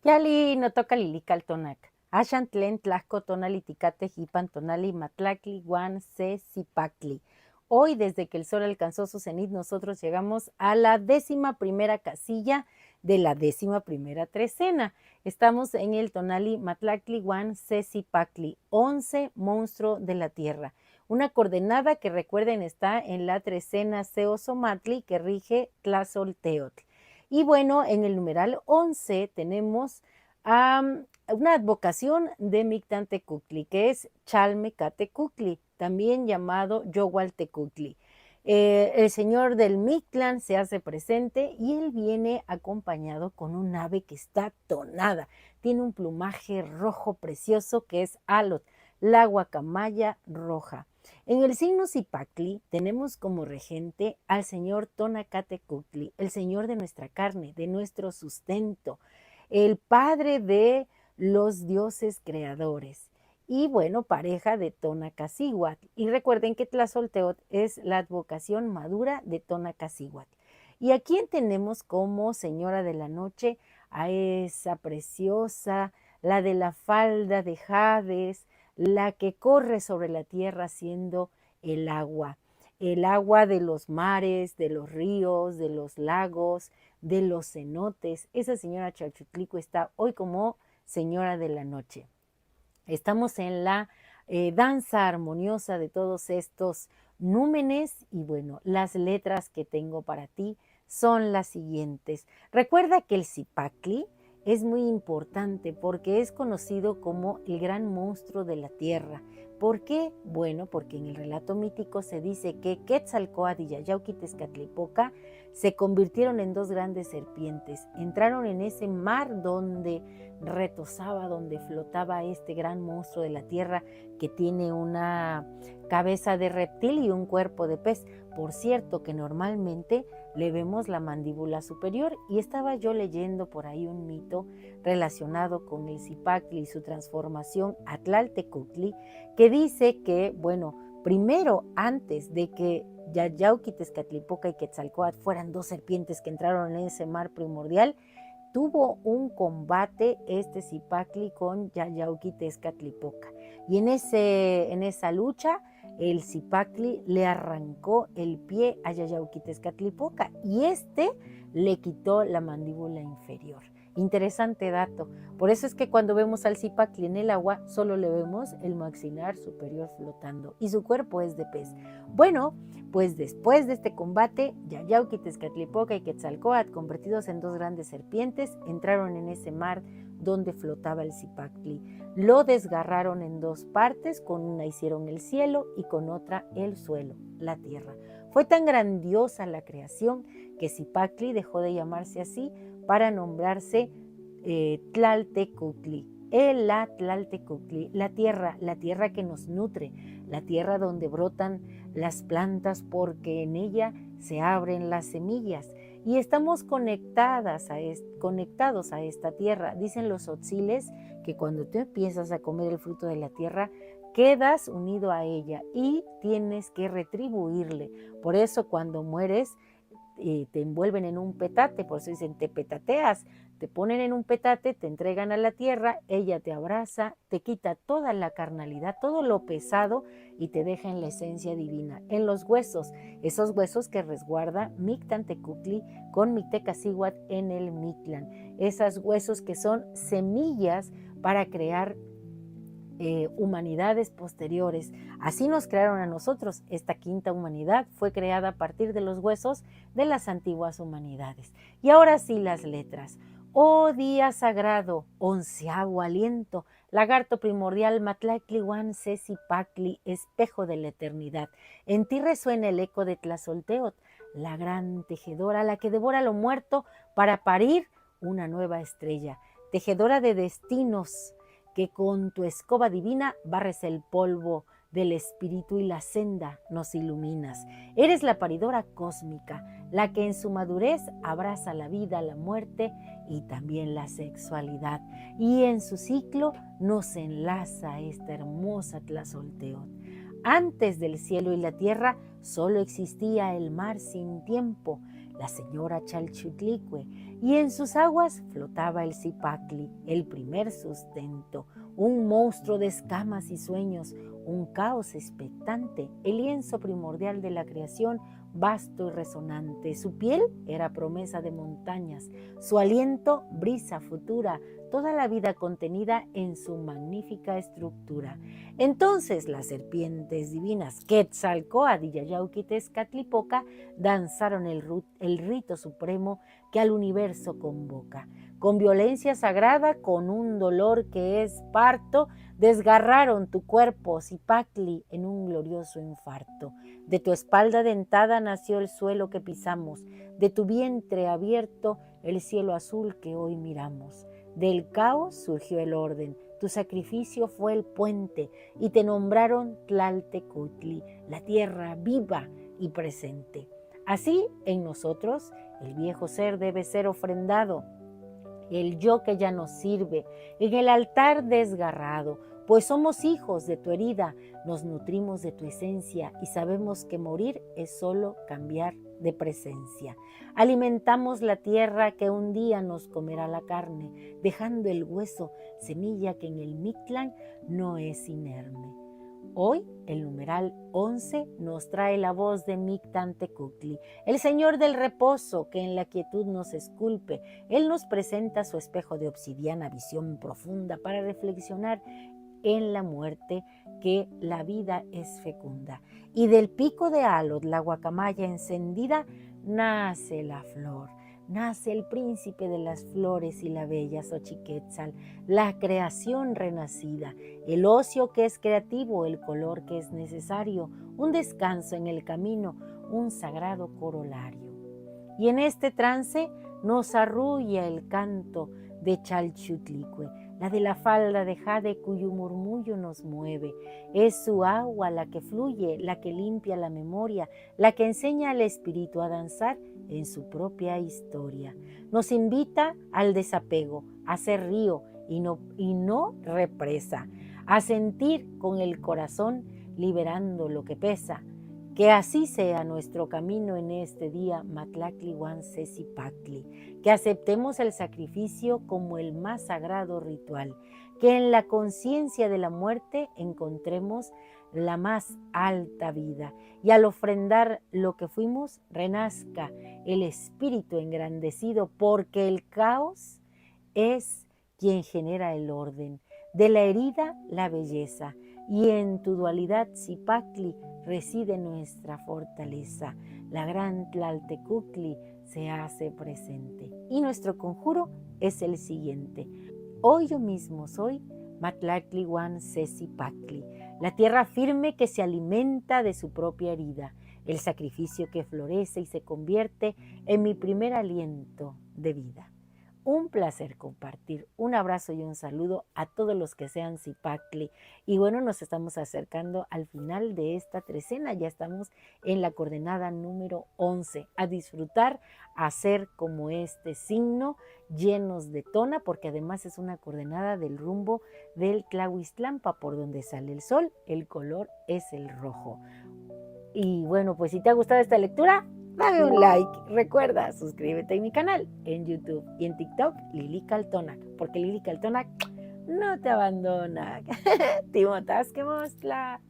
Yali no toca lilical tonac. Ashan tlen tlasco tonaliticate hipan tonali matlacli guan se zipacli. Hoy, desde que el sol alcanzó su cenit, nosotros llegamos a la 11ª casilla de la 11ª trecena. Estamos en el tonali matlacli guan se zipacli, 11 monstruo de la tierra. Una coordenada que recuerden está en la trecena Seosomatli que rige Tlazolteotl. Y bueno, en el numeral 11 tenemos una advocación de Mictlantecuhtli, que es Chalmecatecuhtli, también llamado Yowaltecuhtli. El señor del Mictlán se hace presente y él viene acompañado con un ave que está tonada. Tiene un plumaje rojo precioso que es Alot, la guacamaya roja. En el signo Zipacli tenemos como regente al señor Tonacatecuhtli, el señor de nuestra carne, de nuestro sustento, el padre de los dioses creadores. Y bueno, pareja de Tonacacíhuatl. Y recuerden que Tlazolteotl es la advocación madura de Tonacacíhuatl. Y a quién tenemos como señora de la noche, a esa preciosa, la de la falda de Jades, la que corre sobre la tierra siendo el agua de los mares, de los ríos, de los lagos, de los cenotes. Esa señora Chalchutlico está hoy como señora de la noche. Estamos en la danza armoniosa de todos estos númenes y bueno, las letras que tengo para ti son las siguientes. Recuerda que el Zipacli es muy importante porque es conocido como el gran monstruo de la tierra. ¿Por qué? Bueno, porque en el relato mítico se dice que Quetzalcóatl y Yayauquitezcatlipoca se convirtieron en dos grandes serpientes. Entraron en ese mar donde retozaba, donde flotaba este gran monstruo de la tierra que tiene una cabeza de reptil y un cuerpo de pez. Por cierto, que normalmente le vemos la mandíbula superior y estaba yo leyendo por ahí un mito relacionado con el Zipacli y su transformación a Tlaltecuhtli que dice que, bueno, primero antes de que Yayauquitezcatlipoca y Quetzalcóatl fueran dos serpientes que entraron en ese mar primordial, tuvo un combate este Zipacli con Yayauquitezcatlipoca. Y en esa lucha, el Zipacli le arrancó el pie a Yayauquitezcatlipoca y este le quitó la mandíbula inferior. Interesante dato. Por eso es que cuando vemos al Zipacli en el agua, solo le vemos el maxilar superior flotando y su cuerpo es de pez. Bueno, pues después de este combate, Yayauquitezcatlipoca y Quetzalcóatl, convertidos en dos grandes serpientes, entraron en ese mar donde flotaba el Zipacli. Lo desgarraron en dos partes, con una hicieron el cielo y con otra el suelo, la tierra. Fue tan grandiosa la creación que Zipacli dejó de llamarse así para nombrarse Tlaltecuhtli, el Tlaltecuhtli, la tierra que nos nutre, la tierra donde brotan las plantas porque en ella se abren las semillas y estamos conectados a esta tierra. Dicen los tzotziles que cuando tú empiezas a comer el fruto de la tierra, quedas unido a ella y tienes que retribuirle. Por eso cuando mueres, te envuelven en un petate, por eso dicen te petateas, te ponen en un petate, te entregan a la tierra, ella te abraza, te quita toda la carnalidad, todo lo pesado y te deja en la esencia divina, en los huesos, esos huesos que resguarda Mictlantecuhtli con Mictecacihuatl en el Mictlán, esos huesos que son semillas para crear humanidades posteriores. Así nos crearon a nosotros. Esta quinta humanidad fue creada a partir de los huesos de las antiguas humanidades. Y ahora sí las letras. Oh día sagrado, 11º aliento, lagarto primordial, Matlactlihuan Cecipacli, espejo de la eternidad. En ti resuena el eco de Tlazolteotl, la gran tejedora, la que devora lo muerto para parir una nueva estrella. Tejedora de destinos, que con tu escoba divina barres el polvo del espíritu y la senda nos iluminas. Eres la paridora cósmica, la que en su madurez abraza la vida, la muerte y también la sexualidad. Y en su ciclo nos enlaza esta hermosa Tlazolteotl. Antes del cielo y la tierra solo existía el mar sin tiempo. la señora Chalchutlicue, y en sus aguas flotaba el Zipacli, el primer sustento, un monstruo de escamas y sueños, un caos expectante, el lienzo primordial de la creación, vasto y resonante. Su piel era promesa de montañas, su aliento brisa futura, toda la vida contenida en su magnífica estructura. Entonces las serpientes divinas Quetzalcóatl y Yayauquitezcatlipoca danzaron el rito supremo que al universo convoca. Con violencia sagrada, con un dolor que es parto, desgarraron tu cuerpo, Zipacli, en un glorioso infarto. De tu espalda dentada nació el suelo que pisamos, de tu vientre abierto el cielo azul que hoy miramos. Del caos surgió el orden, tu sacrificio fue el puente y te nombraron Tlaltecutli, la tierra viva y presente. Así en nosotros el viejo ser debe ser ofrendado, el yo que ya nos sirve, en el altar desgarrado, pues somos hijos de tu herida, nos nutrimos de tu esencia y sabemos que morir es solo cambiar de presencia. Alimentamos la tierra que un día nos comerá la carne, dejando el hueso, semilla que en el Mictlán no es inerme. Hoy el numeral 11 nos trae la voz de Mictlantecuhtli, el Señor del reposo que en la quietud nos esculpe. Él nos presenta su espejo de obsidiana, visión profunda para reflexionar en la muerte, que la vida es fecunda. Y del pico de Alot, la guacamaya encendida, nace la flor. Nace el príncipe de las flores y la bella Xochiquetzal, la creación renacida, el ocio que es creativo, el color que es necesario, un descanso en el camino, un sagrado corolario. Y en este trance nos arrulla el canto de Chalchutlicue, la de la falda de jade cuyo murmullo nos mueve. Es su agua la que fluye, la que limpia la memoria, la que enseña al espíritu a danzar en su propia historia. Nos invita al desapego, a ser río y no represa, a sentir con el corazón liberando lo que pesa. Que así sea nuestro camino en este día, Matlacli Guanse Zipacli, que aceptemos el sacrificio como el más sagrado ritual, que en la conciencia de la muerte encontremos la más alta vida y al ofrendar lo que fuimos, renazca el espíritu engrandecido, porque el caos es quien genera el orden, de la herida la belleza, y en tu dualidad, Zipacli, reside nuestra fortaleza. La gran Tlaltecutli se hace presente. Y nuestro conjuro es el siguiente. Hoy yo mismo soy Matlacli Guanse Zipacli, la tierra firme que se alimenta de su propia herida, el sacrificio que florece y se convierte en mi primer aliento de vida. Un placer compartir. Un abrazo y un saludo a todos los que sean Zipacli. Y bueno, nos estamos acercando al final de esta trecena. Ya estamos en la coordenada número 11. A disfrutar, a ser como este signo, llenos de tona, porque además es una coordenada del rumbo del Tlahuiztlampa, por donde sale el sol. El color es el rojo. Y bueno, pues si te ha gustado esta lectura, dame un like. Recuerda, suscríbete a mi canal en YouTube y en TikTok, Lili Caltonac, porque Lili Caltonac no te abandona. Timotasque Mostla.